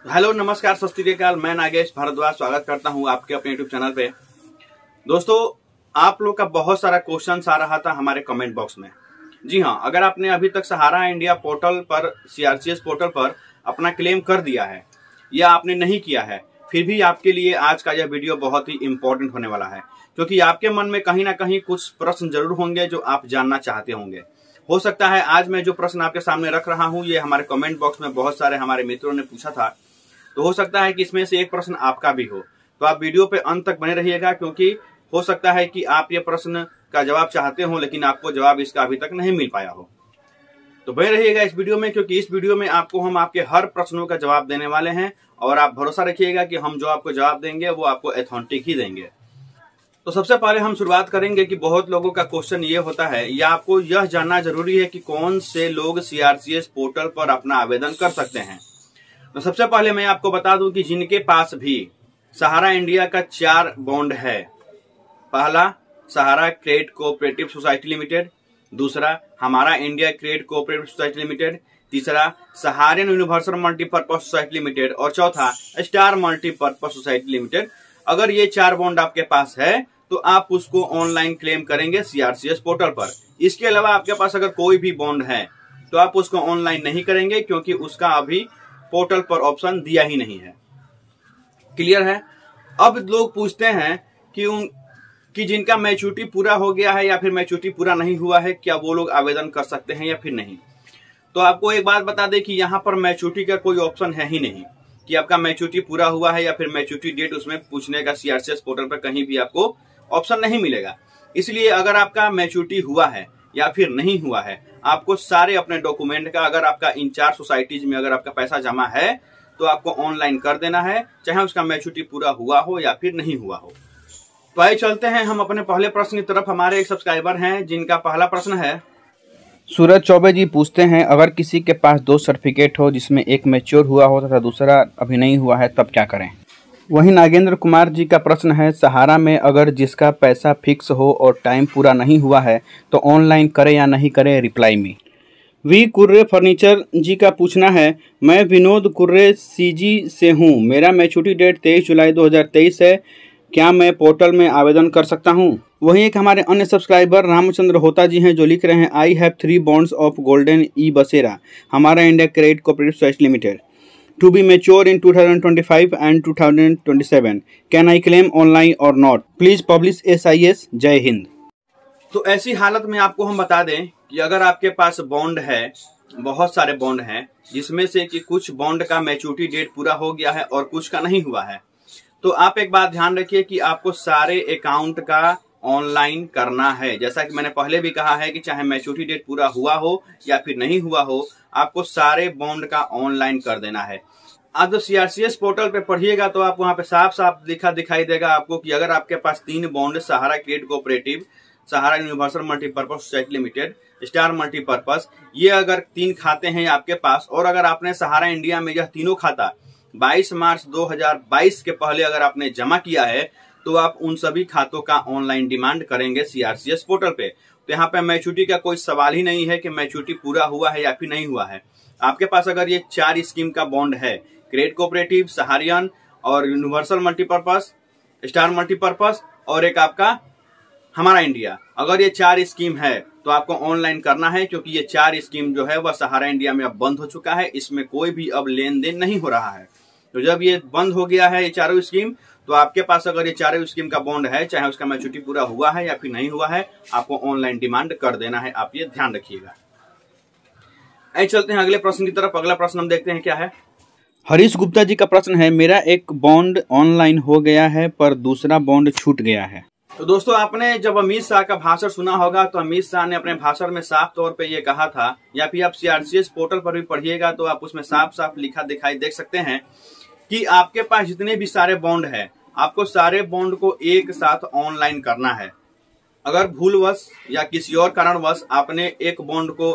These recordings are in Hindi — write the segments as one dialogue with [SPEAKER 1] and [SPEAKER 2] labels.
[SPEAKER 1] हेलो नमस्कार सत श्री अकाल। मैं नागेश भारद्वाज स्वागत करता हूं आपके अपने यूट्यूब चैनल पे। दोस्तों, आप लोग का बहुत सारा क्वेश्चन आ रहा था हमारे कमेंट बॉक्स में। जी हां, अगर आपने अभी तक सहारा इंडिया पोर्टल पर सीआरसीएस पोर्टल पर अपना क्लेम कर दिया है या आपने नहीं किया है, फिर भी आपके लिए आज का यह वीडियो बहुत ही इंपॉर्टेंट होने वाला है, क्योंकि आपके मन में कहीं ना कहीं कुछ प्रश्न जरूर होंगे जो आप जानना चाहते होंगे। हो सकता है आज मैं जो प्रश्न आपके सामने रख रहा हूं ये हमारे कमेंट बॉक्स में बहुत सारे हमारे मित्रों ने पूछा था, तो हो सकता है कि इसमें से एक प्रश्न आपका भी हो। तो आप वीडियो पे अंत तक बने रहिएगा, क्योंकि हो सकता है कि आप ये प्रश्न का जवाब चाहते हो लेकिन आपको जवाब इसका अभी तक नहीं मिल पाया हो। तो बने रहिएगा इस वीडियो में, क्योंकि इस वीडियो में हम आपके हर प्रश्नों का जवाब देने वाले हैं और आप भरोसा रखिएगा कि हम जो आपको जवाब देंगे वो आपको ऑथेंटिक ही देंगे। तो सबसे पहले हम शुरुआत करेंगे कि बहुत लोगों का क्वेश्चन ये होता है या आपको यह जानना जरूरी है कि कौन से लोग सीआरसीएस पोर्टल पर अपना आवेदन कर सकते हैं। तो सबसे पहले मैं आपको बता दूं कि जिनके पास भी सहारा इंडिया का 4 बॉन्ड है। पहला, सहारा क्रेडिट कोऑपरेटिव सोसाइटी लिमिटेड। दूसरा, हमारा India credit cooperative society limited. तीसरा, सहारियन यूनिवर्सल मल्टीपर्पज सोसाइटी लिमिटेड। और चौथा, स्टार मल्टीपर्पज सोसाइटी लिमिटेड। अगर ये 4 बॉन्ड आपके पास है तो आप उसको ऑनलाइन क्लेम करेंगे सीआरसीएस पोर्टल पर। इसके अलावा आपके पास अगर कोई भी बॉन्ड है तो आप उसको ऑनलाइन नहीं करेंगे, क्योंकि उसका अभी पोर्टल पर ऑप्शन दिया ही नहीं है। क्लियर है? अब लोग पूछते हैं कि जिनका मैच्योरिटी पूरा हो गया है या फिर मैच्योरिटी पूरा नहीं हुआ है, क्या वो लोग आवेदन कर सकते हैं या फिर नहीं। तो आपको एक बात बता दें कि यहाँ पर मैच्योरिटी का कोई ऑप्शन है ही नहीं कि आपका मैच्योरिटी पूरा हुआ है या फिर मैच्योरिटी डेट उसमें पूछने का सीआरसीएस पोर्टल पर कहीं भी आपको ऑप्शन नहीं मिलेगा। इसलिए अगर आपका मैच्योरिटी हुआ है या फिर नहीं हुआ है, आपको सारे अपने डॉक्यूमेंट का, अगर आपका इन 4 सोसाइटीज में अगर आपका पैसा जमा है तो आपको ऑनलाइन कर देना है, चाहे उसका मैच्योरिटी पूरा हुआ हो या फिर नहीं हुआ हो। तो आइए चलते हैं हम अपने पहले प्रश्न की तरफ। हमारे एक सब्सक्राइबर हैं जिनका पहला प्रश्न है।
[SPEAKER 2] सूरज चौबे जी पूछते हैं, अगर किसी के पास 2 सर्टिफिकेट हो जिसमें एक मैच्योर हुआ हो तथा दूसरा अभी नहीं हुआ है, तब क्या करें। वहीं नागेंद्र कुमार जी का प्रश्न है, सहारा में अगर जिसका पैसा फिक्स हो और टाइम पूरा नहीं हुआ है तो ऑनलाइन करें या नहीं करें, रिप्लाई में। वी कुर्रे फर्नीचर जी का पूछना है, मैं विनोद कुर्रे सीजी से हूं, मेरा मैच्योरिटी डेट 23 जुलाई 2023 है, क्या मैं पोर्टल में आवेदन कर सकता हूं। वहीं एक हमारे अन्य सब्सक्राइबर रामचंद्र होता जी हैं जो लिख रहे हैं, I have 3 bonds of golden E Basera, Hamara India credit cooperative society limited, to be mature in 2025 and 2027. Can I claim online or not? Please publish SIS. जय हिंद।
[SPEAKER 1] तो ऐसी हालत में आपको हम बता दें कि अगर आपके पास बॉन्ड है, बहुत सारे बॉन्ड हैं, जिसमें से कि कुछ बॉन्ड का मैच्योरिटी डेट पूरा हो गया है और कुछ का नहीं हुआ है, तो आप एक बात ध्यान रखिए कि आपको सारे अकाउंट का ऑनलाइन करना है। जैसा कि मैंने पहले भी कहा है कि चाहे मैच्योरिटी डेट पूरा हुआ हो या फिर नहीं हुआ हो, आपको सारे बॉन्ड का ऑनलाइन कर देना है। आप जब सीआरसीएस पोर्टल पे पढ़िएगा तो आप वहां पे साफ साफ लिखा दिखाई देगा आपको कि अगर आपके पास 3 bond, Sahara credit cooperative, Sahara universal multipurpose society limited, star multipurpose, ये अगर 3 खाते हैं आपके पास, और अगर आपने सहारा इंडिया में यह तीनों खाता 22 मार्च 2022 के पहले अगर आपने जमा किया है, तो आप उन सभी खातों का ऑनलाइन डिमांड करेंगे सीआरसीएस पोर्टल पे। तो यहाँ पे मैच्योरिटी का कोई सवाल ही नहीं है कि मैच्योरिटी पूरा हुआ है या फिर नहीं हुआ है। आपके पास अगर ये 4 स्कीम का बॉन्ड है, क्रेडिट कोऑपरेटिव, सहारियन और यूनिवर्सल मल्टीपर्पज, स्टार मल्टीपर्पज और एक आपका हमारा इंडिया, अगर ये 4 स्कीम है तो आपको ऑनलाइन करना है, क्योंकि ये 4 स्कीम जो है वह सहारा इंडिया में अब बंद हो चुका है, इसमें कोई भी अब लेन देन नहीं हो रहा है। तो जब ये बंद हो गया है ये 4 स्कीम, तो आपके पास अगर ये 4 स्कीम का बॉन्ड है, चाहे उसका मैच्योरिटी पूरा हुआ है या फिर नहीं हुआ है, आपको ऑनलाइन डिमांड कर देना है। आप ये ध्यान रखिएगा। आइए चलते हैं अगले प्रश्न की तरफ। अगला प्रश्न हम देखते हैं क्या है।
[SPEAKER 2] हरीश गुप्ता जी का प्रश्न है, मेरा एक बॉन्ड ऑनलाइन हो गया है पर दूसरा बॉन्ड छूट गया है।
[SPEAKER 1] तो दोस्तों, आपने जब अमित शाह का भाषण सुना होगा तो अमित शाह ने अपने भाषण में साफ तौर पे ये कहा था, या फिर आप सीआरसीएस पोर्टल पर भी पढ़िएगा तो आप उसमें साफ साफ लिखा दिखाई देख सकते हैं कि आपके पास जितने भी सारे बॉन्ड है, आपको सारे बॉन्ड को एक साथ ऑनलाइन करना है। अगर भूलवश या किसी और कारणवश आपने एक बॉन्ड को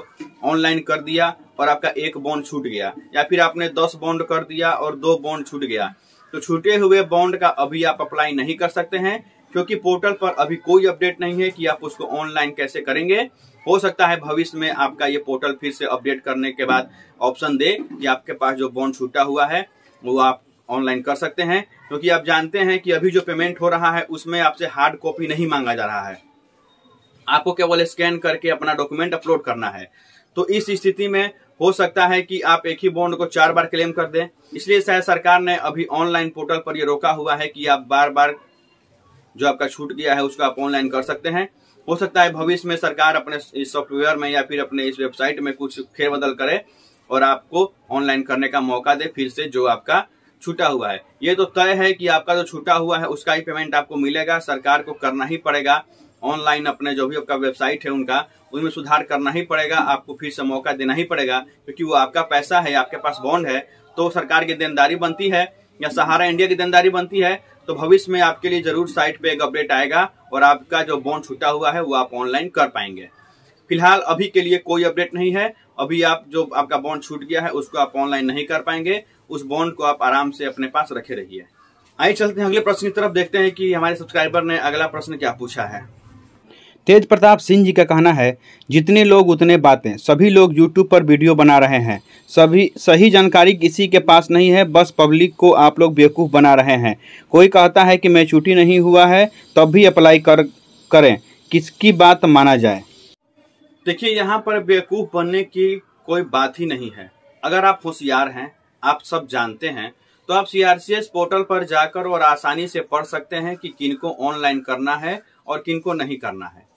[SPEAKER 1] ऑनलाइन कर दिया और आपका एक बॉन्ड छूट गया, या फिर आपने 10 बॉन्ड कर दिया और 2 बॉन्ड छूट गया, तो छूटे हुए बॉन्ड का अभी आप अप्लाई नहीं कर सकते हैं, क्योंकि पोर्टल पर अभी कोई अपडेट नहीं है कि आप उसको ऑनलाइन कैसे करेंगे। हो सकता है भविष्य में आपका ये पोर्टल फिर से अपडेट करने के बाद ऑप्शन दे कि आपके पास जो बॉन्ड छूटा हुआ है वो आप ऑनलाइन कर सकते हैं, क्योंकि आप जानते हैं कि अभी जो पेमेंट हो रहा है उसमें आपसे हार्ड कॉपी नहीं मांगा जा रहा है, आपको केवल स्कैन करके अपना डॉक्यूमेंट अपलोड करना है। तो इस स्थिति में हो सकता है कि आप एक ही बॉन्ड को 4 बार क्लेम कर दें। इसलिए शायद सरकार ने अभी ऑनलाइन पोर्टल पर ये रोका हुआ है कि आप बार बार जो आपका छूट गया है उसको आप ऑनलाइन कर सकते हैं। हो सकता है भविष्य में सरकार अपने इस सॉफ्टवेयर में या फिर अपने इस वेबसाइट में कुछ फेरबदल करे और आपको ऑनलाइन करने का मौका दे फिर से जो आपका छूटा हुआ है। ये तो तय है कि आपका जो छूटा हुआ है उसका ही पेमेंट आपको मिलेगा, सरकार को करना ही पड़ेगा ऑनलाइन, अपने जो भी आपका वेबसाइट है उनका उनमें सुधार करना ही पड़ेगा, आपको फिर से मौका देना ही पड़ेगा, क्योंकि वो आपका पैसा है, आपके पास बॉन्ड है, तो सरकार की देनदारी बनती है या सहारा इंडिया की देनदारी बनती है। तो भविष्य में आपके लिए जरूर साइट पे एक अपडेट आएगा और आपका जो बॉन्ड छूटा हुआ है वो आप ऑनलाइन कर पाएंगे। फिलहाल अभी के लिए कोई अपडेट नहीं है, अभी आप जो आपका बॉन्ड छूट गया है उसको आप ऑनलाइन नहीं कर पाएंगे, उस बॉन्ड को आप आराम से अपने पास रखे रहिए। आइए चलते हैं अगले प्रश्न की तरफ, देखते हैं कि हमारे सब्सक्राइबर ने अगला प्रश्न क्या पूछा है।
[SPEAKER 2] तेज प्रताप सिंह जी का कहना है, जितने लोग उतने बातें, सभी लोग यूट्यूब पर वीडियो बना रहे हैं, सभी सही जानकारी किसी के पास नहीं है, बस पब्लिक को आप लोग बेवकूफ़ बना रहे हैं। कोई कहता है कि मैच्योरिटी नहीं हुआ है तब भी अप्लाई करें, किसकी बात माना जाए?
[SPEAKER 1] देखिए, यहाँ पर बेवकूफ़ बनने की कोई बात ही नहीं है। अगर आप होशियार हैं, आप सब जानते हैं, तो आप CRCS पोर्टल पर जाकर और आसानी से पढ़ सकते हैं कि किनको ऑनलाइन करना है और किनको नहीं करना है।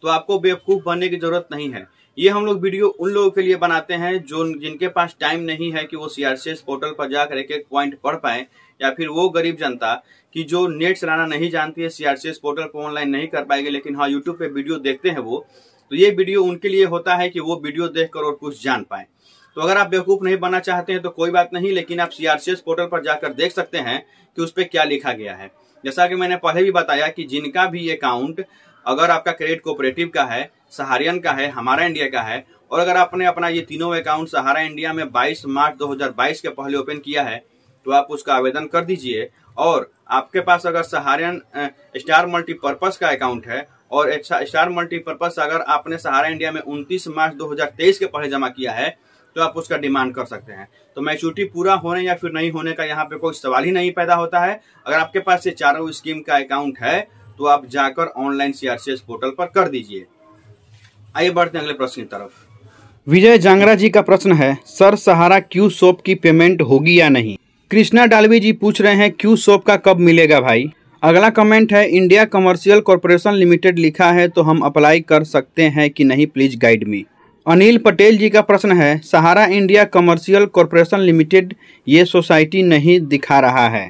[SPEAKER 1] तो आपको बेवकूफ़ बनने की जरूरत नहीं है। ये हम लोग वीडियो उन लोगों के लिए बनाते हैं जिनके पास टाइम नहीं है कि वो CRCS पोर्टल पर जाकर एक एक पॉइंट पढ़ पाए, या फिर वो गरीब जनता कि जो नेट चलाना नहीं जानती है, CRCS पोर्टल पर ऑनलाइन नहीं कर पाएगी, लेकिन हाँ यूट्यूब पे वीडियो देखते हैं वो, तो ये वीडियो उनके लिए होता है कि वो वीडियो देखकर और कुछ जान पाए। तो अगर आप बेवकूफ़ नहीं बनना चाहते हैं तो कोई बात नहीं, लेकिन आप CRCS पोर्टल पर जाकर देख सकते हैं कि उस पर क्या लिखा गया है। जैसा कि मैंने पहले भी बताया कि जिनका भी अकाउंट अगर आपका क्रेडिट कोऑपरेटिव का है, सहारियन का है, हमारा इंडिया का है, और अगर आपने अपना ये तीनों अकाउंट सहारा इंडिया में 22 मार्च 2022 के पहले ओपन किया है तो आप उसका आवेदन कर दीजिए। और आपके पास अगर सहारियन स्टार मल्टीपर्पज का अकाउंट है और स्टार मल्टीपर्पज अगर आपने सहारा इंडिया में 29 मार्च 2023 के पहले जमा किया है तो आप उसका डिमांड कर सकते हैं। तो मैच्योरिटी पूरा होने या फिर नहीं होने का यहाँ पे कोई सवाल ही नहीं पैदा होता है। अगर आपके पास ये चारों स्कीम का अकाउंट है तो आप जाकर ऑनलाइन CRCS पोर्टल पर कर दीजिए। आइए बढ़ते हैं अगले प्रश्न की तरफ।
[SPEAKER 2] विजय जांगरा जी का प्रश्न है, सर सहारा क्यू शॉप की पेमेंट होगी या नहीं? कृष्णा डालवी जी पूछ रहे हैं, क्यू शॉप का कब मिलेगा भाई? अगला कमेंट है, इंडिया कमर्शियल कॉरपोरेशन लिमिटेड लिखा है तो हम अप्लाई कर सकते हैं कि नहीं, please guide me. Anil Patel ji का प्रश्न है, Sahara India commercial corporation limited ये सोसाइटी नहीं दिखा रहा है।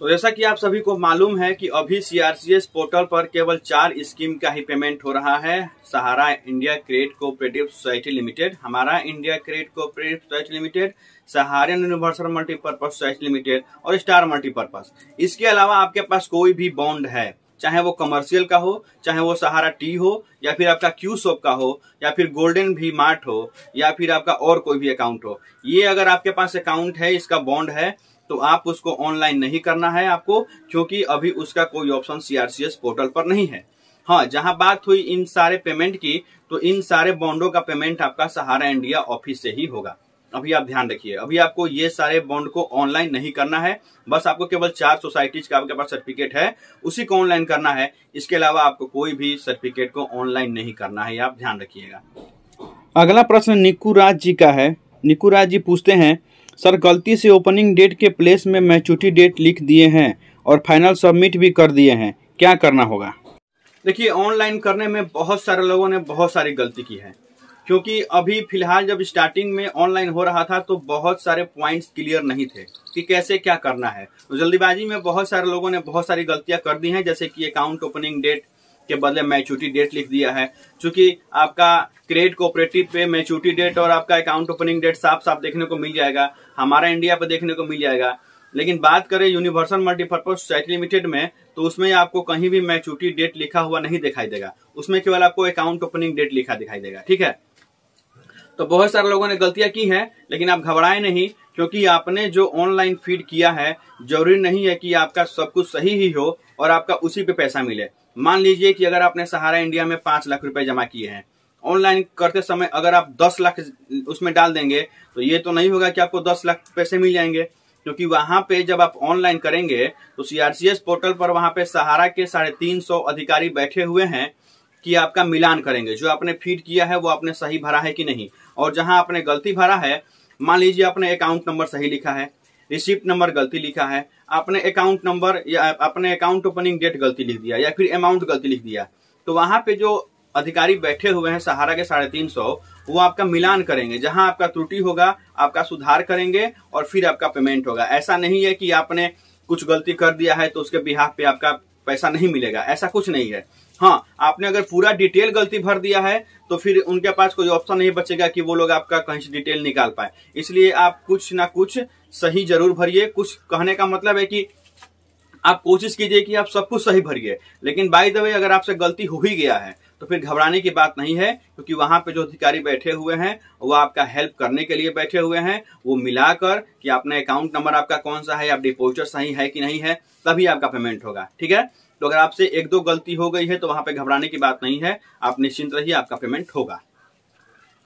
[SPEAKER 1] तो जैसा कि आप सभी को मालूम है कि अभी CRCS पोर्टल पर केवल 4 स्कीम का ही पेमेंट हो रहा है। Sahara India credit cooperative society limited, Hamara India credit cooperative society limited, Saharayan universal multipurpose society limited और स्टार मल्टीपर्पज। इसके अलावा आपके पास कोई भी बॉन्ड है, चाहे वो कमर्शियल का हो, चाहे वो सहारा टी हो, या फिर आपका क्यू शॉप का हो, या फिर गोल्डन भी मार्ट हो, या फिर आपका और कोई भी अकाउंट हो, ये अगर आपके पास अकाउंट है, इसका बॉन्ड है, तो आप उसको ऑनलाइन नहीं करना है आपको, क्योंकि अभी उसका कोई ऑप्शन CRCS पोर्टल पर नहीं है। हाँ, जहां बात हुई इन सारे पेमेंट की, तो इन सारे बॉन्डों का पेमेंट आपका सहारा इंडिया ऑफिस से ही होगा। अभी आप ध्यान रखिए, अभी आपको ये सारे बॉन्ड को ऑनलाइन नहीं करना है, बस आपको केवल 4 सोसाइटीज का आपके पास सर्टिफिकेट है उसी को ऑनलाइन करना है। इसके अलावा आपको कोई भी सर्टिफिकेट को ऑनलाइन नहीं करना है, आप ध्यान रखिएगा।
[SPEAKER 2] अगला प्रश्न निकू राज जी का है। निकू राज जी पूछते हैं, सर गलती से ओपनिंग डेट के प्लेस में मैच्योरिटी डेट लिख दिए हैं और फाइनल सबमिट भी कर दिए हैं, क्या करना होगा?
[SPEAKER 1] देखिए, ऑनलाइन करने में बहुत सारे लोगों ने बहुत सारी गलती की है, क्योंकि अभी फिलहाल जब स्टार्टिंग में ऑनलाइन हो रहा था तो बहुत सारे पॉइंट्स क्लियर नहीं थे कि कैसे क्या करना है। तो जल्दीबाजी में बहुत सारे लोगों ने बहुत सारी गलतियां कर दी हैं, जैसे कि अकाउंट ओपनिंग डेट के बदले मैच्योरिटी डेट लिख दिया है। चूंकि आपका क्रेडिट कोऑपरेटिव पे मैच्योरिटी डेट और आपका अकाउंट ओपनिंग डेट साफ साफ देखने को मिल जाएगा, हमारा इंडिया पे देखने को मिल जाएगा। लेकिन बात करें यूनिवर्सल मल्टीपर्पज सोसाइटी लिमिटेड में, तो उसमें आपको कहीं भी मैच्योरिटी डेट लिखा हुआ नहीं दिखाई देगा, उसमें केवल आपको अकाउंट ओपनिंग डेट लिखा दिखाई देगा। ठीक है, तो बहुत सारे लोगों ने गलतियां की हैं, लेकिन आप घबराएं नहीं, क्योंकि आपने जो ऑनलाइन फीड किया है जरूरी नहीं है कि आपका सब कुछ सही ही हो और आपका उसी पे पैसा मिले। मान लीजिए कि अगर आपने सहारा इंडिया में 5 लाख रुपए जमा किए हैं, ऑनलाइन करते समय अगर आप 10 लाख उसमें डाल देंगे तो ये तो नहीं होगा कि आपको 10 लाख पैसे मिल जाएंगे। क्योंकि वहां पे जब आप ऑनलाइन करेंगे तो सीआरसीएस पोर्टल पर वहां पे सहारा के 350 अधिकारी बैठे हुए हैं कि आपका मिलान करेंगे, जो आपने फीड किया है वो आपने सही भरा है कि नहीं। और जहां आपने गलती भरा है, मान लीजिए आपने अकाउंट नंबर सही लिखा है, रिसिप्ट नंबर गलती लिखा है, आपने अकाउंट नंबर या अपने अकाउंट ओपनिंग डेट गलती लिख दिया या फिर अमाउंट गलती लिख दिया, तो वहां पे जो अधिकारी बैठे हुए हैं सहारा के 350 वो आपका मिलान करेंगे, जहां आपका त्रुटि होगा आपका सुधार करेंगे और फिर आपका पेमेंट होगा। ऐसा नहीं है कि आपने कुछ गलती कर दिया है तो उसके बिहाफ पे आपका पैसा नहीं मिलेगा, ऐसा कुछ नहीं है। हाँ, आपने अगर पूरा डिटेल गलती भर दिया है तो फिर उनके पास कोई ऑप्शन नहीं बचेगा कि वो लोग आपका कहीं से डिटेल निकाल पाए। इसलिए आप कुछ ना कुछ सही जरूर भरिए। कुछ कहने का मतलब है कि आप कोशिश कीजिए कि आप सब कुछ सही भरिए, लेकिन बाय द वे अगर आपसे गलती हो ही गया है तो फिर घबराने की बात नहीं है, क्योंकि वहां पे जो अधिकारी बैठे हुए हैं वो आपका हेल्प करने के लिए बैठे हुए हैं। वो मिलाकर कि आपने अकाउंट नंबर आपका कौन सा है, आप डिपॉजिटर सही है कि नहीं है, तभी आपका पेमेंट होगा। ठीक है, तो अगर आपसे 1-2 गलती हो गई है तो वहां पे घबराने की बात नहीं है, आप निश्चिंत रहिए, आपका पेमेंट होगा।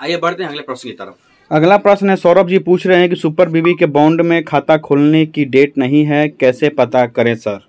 [SPEAKER 1] आइए बढ़ते हैं अगले प्रश्न की तरफ।
[SPEAKER 2] अगला प्रश्न है, सौरभ जी पूछ रहे हैं कि सुपर बीबी के बॉन्ड में खाता खोलने की डेट नहीं है, कैसे पता करें सर?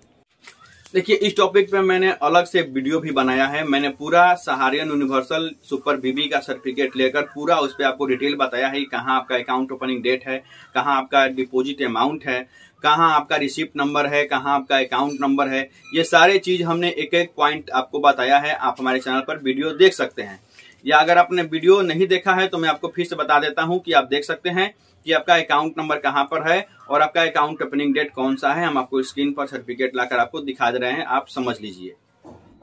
[SPEAKER 1] देखिए, इस टॉपिक पे मैंने अलग से वीडियो भी बनाया है। मैंने पूरा सहारियन यूनिवर्सल सुपर बीबी का सर्टिफिकेट लेकर पूरा उस पर आपको डिटेल बताया है कि कहाँ आपका अकाउंट ओपनिंग डेट है, कहाँ आपका डिपॉजिट अमाउंट है, कहाँ आपका रिसिप्ट नंबर है, कहाँ आपका अकाउंट नंबर है। ये सारे चीज हमने एक एक पॉइंट आपको बताया है। आप हमारे चैनल पर वीडियो देख सकते हैं, या अगर आपने वीडियो नहीं देखा है तो मैं आपको फिर से बता देता हूं कि आप देख सकते हैं कि आपका अकाउंट नंबर कहां पर है और आपका अकाउंट ओपनिंग डेट कौन सा है। हम आपको स्क्रीन पर सर्टिफिकेट लाकर आपको दिखा दे रहे हैं, आप समझ लीजिए।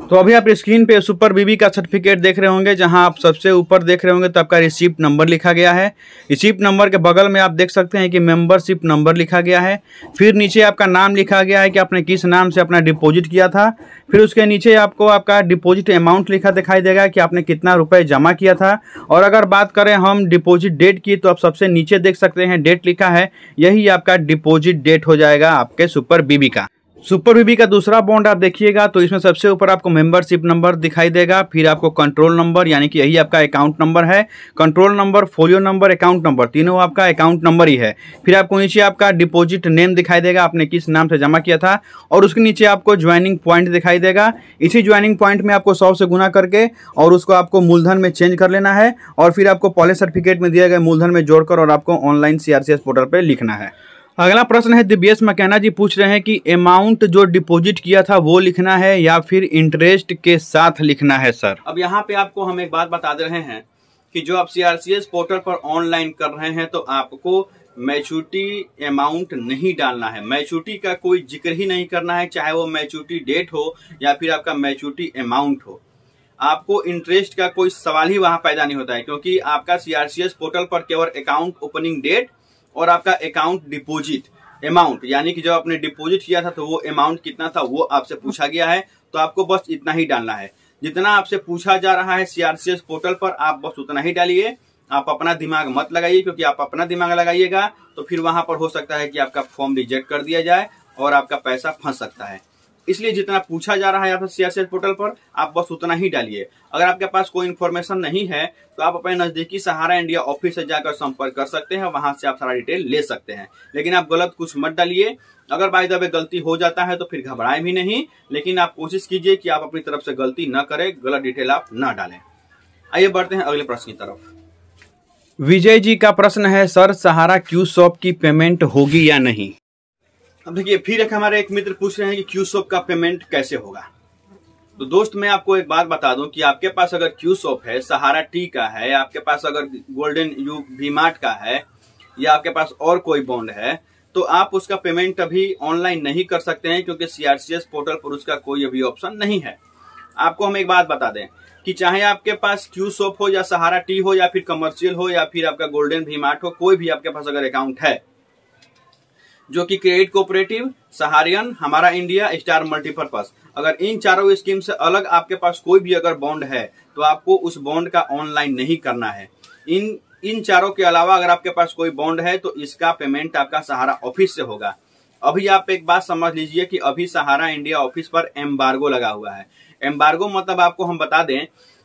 [SPEAKER 2] तो अभी आप स्क्रीन पे सुपर बीबी का सर्टिफिकेट देख रहे होंगे, जहां आप सबसे ऊपर देख रहे होंगे तो आपका रिसिप्ट नंबर लिखा गया है। रिसिप्ट नंबर के बगल में आप देख सकते हैं कि मेंबरशिप नंबर लिखा गया है। फिर नीचे आपका नाम लिखा गया है कि आपने किस नाम से अपना डिपॉजिट किया था। फिर उसके नीचे आपको आपका डिपॉजिट अमाउंट लिखा दिखाई देगा कि आपने कितना रुपए जमा किया था। और अगर बात करें हम डिपॉजिट डेट की, तो आप सबसे नीचे देख सकते हैं डेट लिखा है, यही आपका डिपॉजिट डेट हो जाएगा आपके सुपर बीबी का। सुपर बीबी का दूसरा बॉन्ड आप देखिएगा तो इसमें सबसे ऊपर आपको मेंबरशिप नंबर दिखाई देगा, फिर आपको कंट्रोल नंबर यानी कि यही आपका अकाउंट नंबर है। Control number, folio number, account number, तीनों आपका अकाउंट नंबर ही है। फिर आपको नीचे आपका डिपॉजिट नेम दिखाई देगा, आपने किस नाम से जमा किया था, और उसके नीचे आपको ज्वाइनिंग पॉइंट दिखाई देगा। इसी ज्वाइनिंग पॉइंट में आपको 100 से गुना करके और उसको आपको मूलधन में चेंज कर लेना है, और फिर आपको पहले सर्टिफिकेट में दिए गए मूलधन में जोड़कर और आपको ऑनलाइन सीआरसीएस पोर्टल पर लिखना है। अगला प्रश्न है, दिव्येश मकैना जी पूछ रहे हैं कि अमाउंट जो डिपॉजिट किया था वो लिखना है या फिर इंटरेस्ट के साथ लिखना है सर?
[SPEAKER 1] अब यहाँ पे आपको हम एक बात बता दे रहे हैं कि जो आप सीआरसीएस पोर्टल पर ऑनलाइन कर रहे हैं तो आपको मैच्योरिटी अमाउंट नहीं डालना है। मैच्योरिटी का कोई जिक्र ही नहीं करना है, चाहे वो मैच्योरिटी डेट हो या फिर आपका मैच्योरिटी अमाउंट हो। आपको इंटरेस्ट का कोई सवाल ही वहां पैदा नहीं होता है, क्योंकि आपका सीआरसीएस पोर्टल पर केवल अकाउंट ओपनिंग डेट और आपका अकाउंट डिपॉजिट अमाउंट, यानी कि जब आपने डिपॉजिट किया था तो वो अमाउंट कितना था वो आपसे पूछा गया है, तो आपको बस इतना ही डालना है। जितना आपसे पूछा जा रहा है सीआरसीएस पोर्टल पर आप बस उतना ही डालिए। आप अपना दिमाग मत लगाइए, क्योंकि आप अपना दिमाग लगाइएगा तो फिर वहां पर हो सकता है कि आपका फॉर्म रिजेक्ट कर दिया जाए और आपका पैसा फंस सकता है। इसलिए जितना पूछा जा रहा है आपसे सीआरसीएस पोर्टल पर आप बस उतना ही डालिए। अगर आपके पास कोई इन्फॉर्मेशन नहीं है तो आप अपने नजदीकी सहारा इंडिया ऑफिस से जाकर संपर्क कर सकते हैं, वहां से आप सारा डिटेल ले सकते हैं। लेकिन आप गलत कुछ मत डालिए। अगर बाय द वे गलती हो जाता है तो फिर घबराएं भी नहीं, लेकिन आप कोशिश कीजिए कि आप अपनी तरफ से गलती न करें, गलत डिटेल आप न डालें। आइए बढ़ते हैं अगले प्रश्न की तरफ।
[SPEAKER 2] विजय जी का प्रश्न है, सर सहारा क्यू शॉप की पेमेंट होगी या नहीं?
[SPEAKER 1] अब देखिए, फिर हमारे एक मित्र पूछ रहे हैं कि क्यू शॉप का पेमेंट कैसे होगा। तो दोस्त, मैं आपको एक बात बता दूं कि आपके पास अगर क्यू शॉप है, सहारा टी का है, आपके पास अगर गोल्डन यू वी मार्ट का है, या आपके पास और कोई बॉन्ड है, तो आप उसका पेमेंट अभी ऑनलाइन नहीं कर सकते हैं, क्योंकि सीआरसीएस पोर्टल पर उसका कोई अभी ऑप्शन नहीं है। आपको हम एक बात बता दें कि चाहे आपके पास क्यू शॉप हो या सहारा टी हो या फिर कमर्शियल हो या फिर आपका गोल्डन वी मार्ट हो, कोई भी आपके पास अगर अकाउंट है जो कि क्रेडिट कोऑपरेटिव, सहारियन, हमारा इंडिया, स्टार मल्टीपर्पस, अगर इन चारों स्कीम से अलग आपके पास कोई भी अगर बॉन्ड है तो आपको उस बॉन्ड का ऑनलाइन नहीं करना है। इन चारों के अलावा अगर आपके पास कोई बॉन्ड है तो इसका पेमेंट आपका सहारा ऑफिस से होगा। अभी आप एक बात समझ लीजिए कि अभी सहारा इंडिया ऑफिस पर एम्बार्गो लगा हुआ है। एम्बार्गो मतलब आपको हम बता दें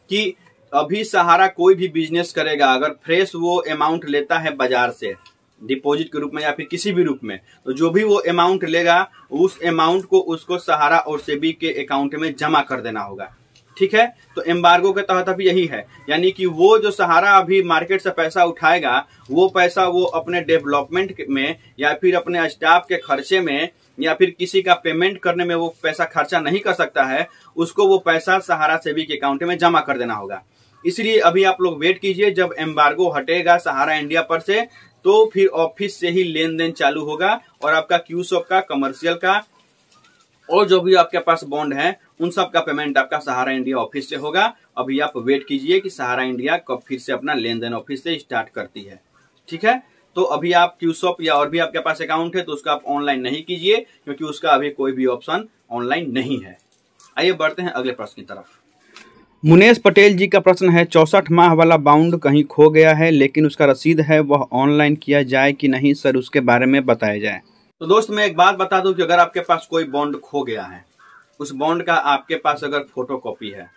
[SPEAKER 1] कि अभी सहारा कोई भी बिजनेस करेगा, अगर फ्रेश वो अमाउंट लेता है बाजार से डिपॉजिट के रूप में या फिर किसी भी रूप में, तो जो भी वो अमाउंट लेगा उस अमाउंट को उसको सहारा और सेबी के अकाउंट में जमा कर देना होगा। ठीक है, तो एम्बार्गो के तहत अभी यही है, यानी कि वो जो सहारा अभी मार्केट से पैसा उठाएगा वो पैसा वो अपने डेवलपमेंट में या फिर अपने स्टाफ के खर्चे में या फिर किसी का पेमेंट करने में वो पैसा खर्चा नहीं कर सकता है, उसको वो पैसा सहारा सेबी के अकाउंट में जमा कर देना होगा। इसलिए अभी आप लोग वेट कीजिए, जब एम्बार्गो हटेगा सहारा इंडिया पर से तो फिर ऑफिस से ही लेन देन चालू होगा और आपका क्यूसॉप का, कमर्शियल का और जो भी आपके पास बॉन्ड है उन सब का पेमेंट आपका सहारा इंडिया ऑफिस से होगा। अभी आप वेट कीजिए कि सहारा इंडिया कब फिर से अपना लेन देन ऑफिस से स्टार्ट करती है। ठीक है, तो अभी आप क्यूसॉप या और भी आपके पास अकाउंट है तो उसका आप ऑनलाइन नहीं कीजिए, क्योंकि उसका अभी कोई भी ऑप्शन ऑनलाइन नहीं है। आइए बढ़ते हैं अगले प्रश्न की तरफ।
[SPEAKER 2] मुनेश पटेल जी का प्रश्न है, 64 माह वाला बॉन्ड कहीं खो गया है लेकिन उसका रसीद है, वह ऑनलाइन किया जाए कि नहीं सर, उसके बारे में बताया जाए।
[SPEAKER 1] तो दोस्त मैं एक बात बता दूं कि अगर आपके पास कोई बॉन्ड खो गया है, उस बॉन्ड का आपके पास अगर फोटोकॉपी है,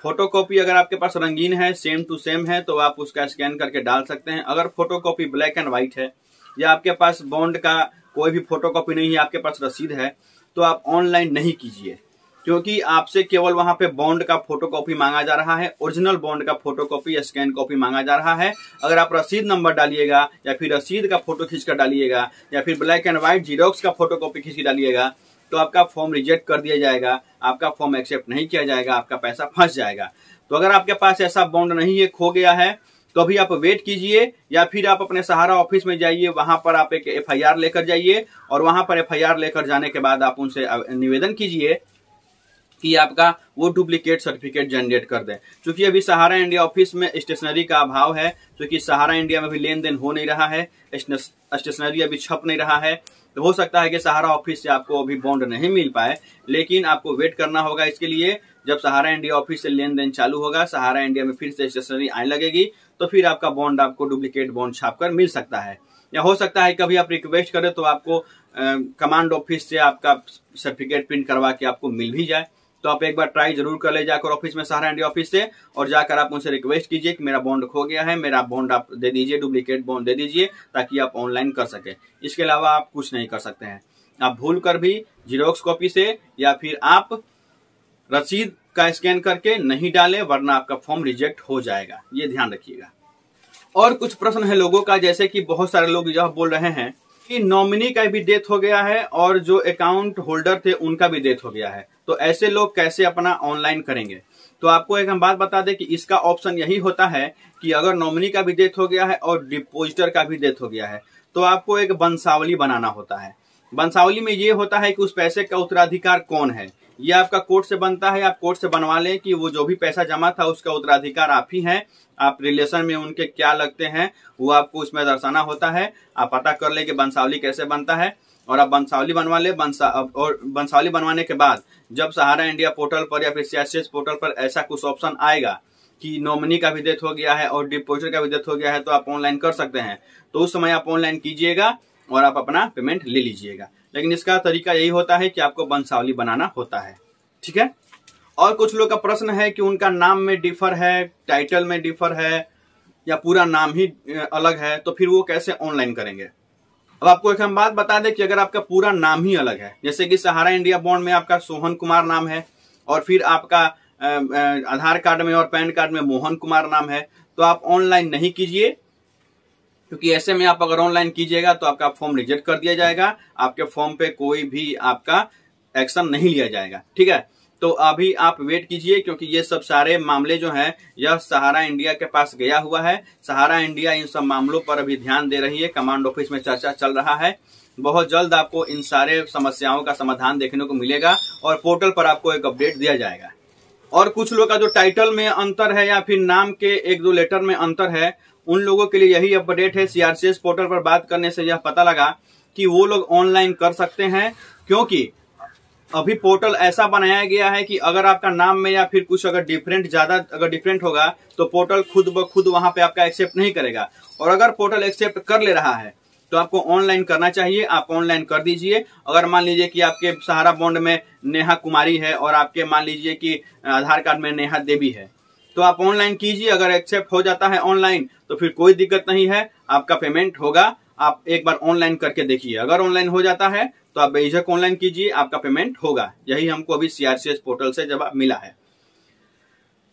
[SPEAKER 1] फोटोकॉपी अगर आपके पास रंगीन है, सेम टू सेम है, तो आप उसका स्कैन करके डाल सकते हैं। अगर फोटोकॉपी ब्लैक एंड व्हाइट है या आपके पास बॉन्ड का कोई भी फोटोकॉपी नहीं है, आपके पास रसीद है, तो आप ऑनलाइन नहीं कीजिए, क्योंकि आपसे केवल वहां पे बॉन्ड का फोटोकॉपी मांगा जा रहा है, ओरिजिनल बॉन्ड का फोटोकॉपी या स्कैन कॉपी मांगा जा रहा है। अगर आप रसीद नंबर डालिएगा या फिर रसीद का फोटो खींच कर डालिएगा या फिर ब्लैक एंड व्हाइट जीरोक्स का फोटोकॉपी खींच के डालिएगा तो आपका फॉर्म रिजेक्ट कर दिया जाएगा, आपका फॉर्म एक्सेप्ट नहीं किया जाएगा, आपका पैसा फंस जाएगा। तो अगर आपके पास ऐसा बॉन्ड नहीं है, खो गया है, तो अभी आप वेट कीजिए या फिर आप अपने सहारा ऑफिस में जाइए, वहां पर आप एक FIR लेकर जाइए और वहां पर FIR लेकर जाने के बाद आप उनसे निवेदन कीजिए कि आपका वो डुप्लीकेट सर्टिफिकेट जनरेट कर दें। क्योंकि अभी सहारा इंडिया ऑफिस में स्टेशनरी का अभाव है, क्योंकि सहारा इंडिया में भी लेन देन हो नहीं रहा है, स्टेशनरी अभी छप नहीं रहा है, तो हो सकता है कि सहारा ऑफिस से आपको अभी बॉन्ड नहीं मिल पाए, लेकिन आपको वेट करना होगा इसके लिए। जब सहारा इंडिया ऑफिस से लेन देन चालू होगा, सहारा इंडिया में फिर से स्टेशनरी आने लगेगी, तो फिर आपका बॉन्ड आपको डुप्लीकेट बॉन्ड छापकर मिल सकता है। या हो सकता है कभी आप रिक्वेस्ट करें तो आपको कमांड ऑफिस से आपका सर्टिफिकेट प्रिंट करवा के आपको मिल भी जाए। तो आप एक बार ट्राई जरूर कर ले जाकर ऑफिस में, सहारा इंडिया ऑफिस से, और जाकर आप उनसे रिक्वेस्ट कीजिए कि मेरा बॉन्ड खो गया है, मेरा बॉन्ड आप दे दीजिए, डुप्लीकेट बॉन्ड दे दीजिए, ताकि आप ऑनलाइन कर सके। इसके अलावा आप कुछ नहीं कर सकते हैं। आप भूल कर भी जीरोक्स कॉपी से या फिर आप रसीद का स्कैन करके नहीं डालें, वरना आपका फॉर्म रिजेक्ट हो जाएगा, ये ध्यान रखिएगा। और कुछ प्रश्न है लोगों का, जैसे कि बहुत सारे लोग यह बोल रहे हैं कि नॉमिनी का भी डेथ हो गया है और जो अकाउंट होल्डर थे उनका भी डेथ हो गया है, तो ऐसे लोग कैसे अपना ऑनलाइन करेंगे। तो आपको एक हम बात बता दें कि इसका ऑप्शन यही होता है कि अगर नॉमिनी का भी डेथ हो गया है और डिपोजिटर का भी डेथ हो गया है, तो आपको एक वंशावली बनाना होता है। वंशावली में ये होता है कि उस पैसे का उत्तराधिकार कौन है। ये आपका कोर्ट से बनता है, आप कोर्ट से बनवा लें कि वो जो भी पैसा जमा था उसका उत्तराधिकार आप ही हैं, आप रिलेशन में उनके क्या लगते हैं वो आपको उसमें दर्शाना होता है। आप पता कर ले कि वंशावली कैसे बनता है और आप वंशावली बनवा ले। और वंशावली बनवाने के बाद जब सहारा इंडिया पोर्टल पर या फिर CRCS पोर्टल पर ऐसा कुछ ऑप्शन आएगा कि नॉमिनी का भी डेथ हो गया है और डिपोजिटर का भी डेथ हो गया है, तो आप ऑनलाइन कर सकते हैं, तो उस समय आप ऑनलाइन कीजिएगा और आप अपना पेमेंट ले लीजिएगा। लेकिन इसका तरीका यही होता है कि आपको वंशावली बनाना होता है। ठीक है। और कुछ लोग का प्रश्न है कि उनका नाम में डिफर है, टाइटल में डिफर है या पूरा नाम ही अलग है, तो फिर वो कैसे ऑनलाइन करेंगे। अब आपको एक हम बात बता दें कि अगर आपका पूरा नाम ही अलग है, जैसे कि सहारा इंडिया बॉन्ड में आपका सोहन कुमार नाम है और फिर आपका आधार कार्ड में और पैन कार्ड में मोहन कुमार नाम है, तो आप ऑनलाइन नहीं कीजिए, क्योंकि ऐसे में आप अगर ऑनलाइन कीजिएगा तो आपका फॉर्म रिजेक्ट कर दिया जाएगा, आपके फॉर्म पे कोई भी आपका एक्शन नहीं लिया जाएगा। ठीक है, तो अभी आप वेट कीजिए, क्योंकि ये सब सारे मामले जो हैं यह सहारा इंडिया के पास गया हुआ है। सहारा इंडिया इन सब मामलों पर अभी ध्यान दे रही है, कमांड ऑफिस में चर्चा चल रहा है। बहुत जल्द आपको इन सारे समस्याओं का समाधान देखने को मिलेगा और पोर्टल पर आपको एक अपडेट दिया जाएगा। और कुछ लोग का जो टाइटल में अंतर है या फिर नाम के 1-2 लेटर में अंतर है, उन लोगों के लिए यही अपडेट है। CRCS पोर्टल पर बात करने से यह पता लगा कि वो लोग ऑनलाइन कर सकते हैं, क्योंकि अभी पोर्टल ऐसा बनाया गया है कि अगर आपका नाम में या फिर कुछ अगर डिफरेंट होगा तो पोर्टल खुद ब खुद वहां पे आपका एक्सेप्ट नहीं करेगा। और अगर पोर्टल एक्सेप्ट कर ले रहा है तो आपको ऑनलाइन करना चाहिए, आप ऑनलाइन कर दीजिए। अगर मान लीजिए कि आपके सहारा बॉन्ड में नेहा कुमारी है और आपके मान लीजिए कि आधार कार्ड में नेहा देवी है, तो आप ऑनलाइन कीजिए। अगर एक्सेप्ट हो जाता है ऑनलाइन तो फिर कोई दिक्कत नहीं है, आपका पेमेंट होगा आप एक बार ऑनलाइन करके देखिए। अगर ऑनलाइन हो जाता है तो आप बेझिझक ऑनलाइन कीजिए, आपका पेमेंट होगा। यही हमको अभी CRCS पोर्टल से जवाब मिला है।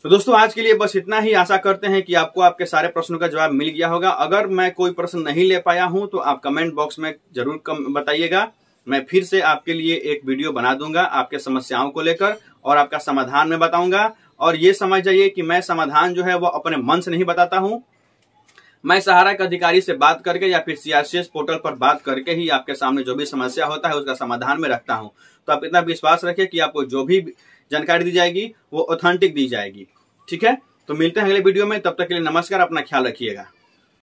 [SPEAKER 1] तो दोस्तों आज के लिए बस इतना ही। आशा करते हैं कि आपको आपके सारे प्रश्नों का जवाब मिल गया होगा। अगर मैं कोई प्रश्न नहीं ले पाया हूं तो आप कमेंट बॉक्स में जरूर बताइएगा। मैं फिर से आपके लिए एक वीडियो बना दूंगा आपके समस्याओं को लेकर और आपका समाधान में बताऊंगा। और ये समझ जाइए कि मैं समाधान जो है वो अपने मन से नहीं बताता हूं, मैं सहारा के अधिकारी से बात करके या फिर CRCS पोर्टल पर बात करके ही आपके सामने जो भी समस्या होता है उसका समाधान में रखता हूं। तो आप इतना विश्वास रखिए कि आपको जो भी जानकारी दी जाएगी वो ऑथेंटिक दी जाएगी। ठीक है, तो मिलते हैं अगले वीडियो में। तब तक के लिए नमस्कार, अपना ख्याल रखिएगा।